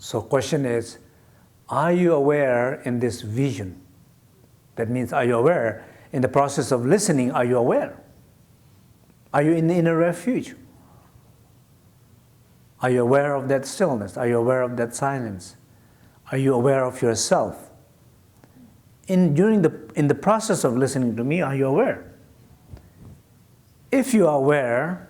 So question is, are you aware in this vision? That means, are you aware in the process of listening? Are you aware? Are you in the inner refuge? Are you aware of that stillness? Are you aware of that silence? Are you aware of yourself? In the process of listening to me, are you aware? If you are aware,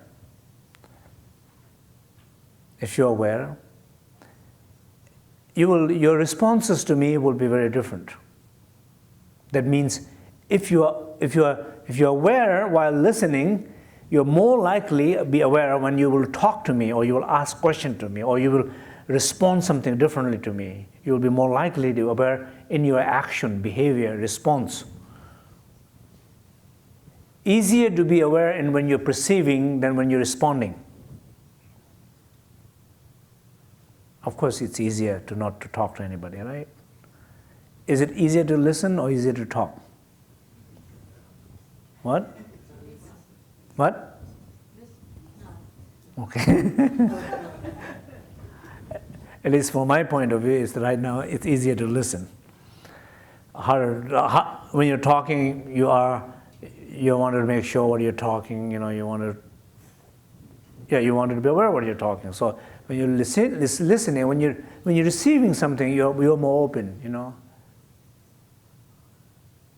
your responses to me will be very different. That means if you're aware while listening, you're more likely to be aware when you will talk to me, or you will ask questions to me, or you will respond something differently to me. You will be more likely to be aware in your action, behavior, response. Easier to be aware in when you're perceiving than when you're responding. Of course, it's easier not to talk to anybody, right? Is it easier to listen or easier to talk? What? What? Okay. At least from my point of view, is that right now it's easier to listen. When you're talking, you want to make sure what you're talking. You want to be aware of what you're talking. So when you're listening, when you're receiving something, you're more open.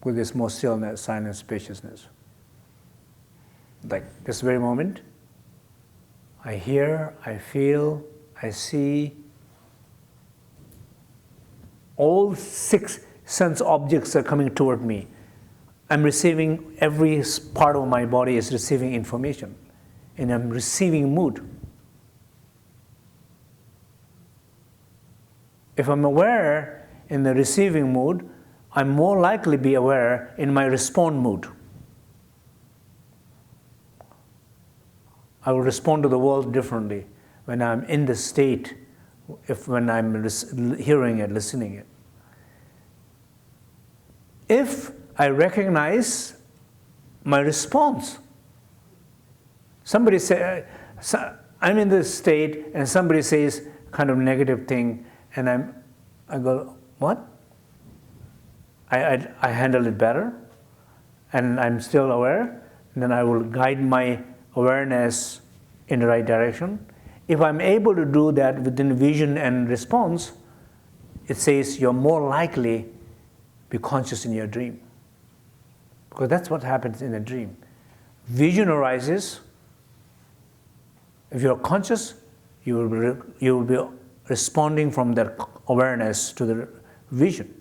With this more stillness, silence, spaciousness. Like this very moment, I hear, I feel, I see. All 6 sense objects are coming toward me. I'm receiving, every part of my body is receiving information. And I'm receiving mood. If I'm aware in the receiving mood, I'm more likely to be aware in my respond mood. I will respond to the world differently when I'm in the state, when I'm hearing it, listening it. If I recognize my response, somebody say, I'm in this state and somebody says kind of negative thing, and I go, what? I handle it better, and I'm still aware, and then I will guide my awareness in the right direction. If I'm able to do that within vision and response, it says you're more likely to be conscious in your dream. Because that's what happens in a dream. Vision arises. If you're conscious, you will be responding from that awareness to the vision.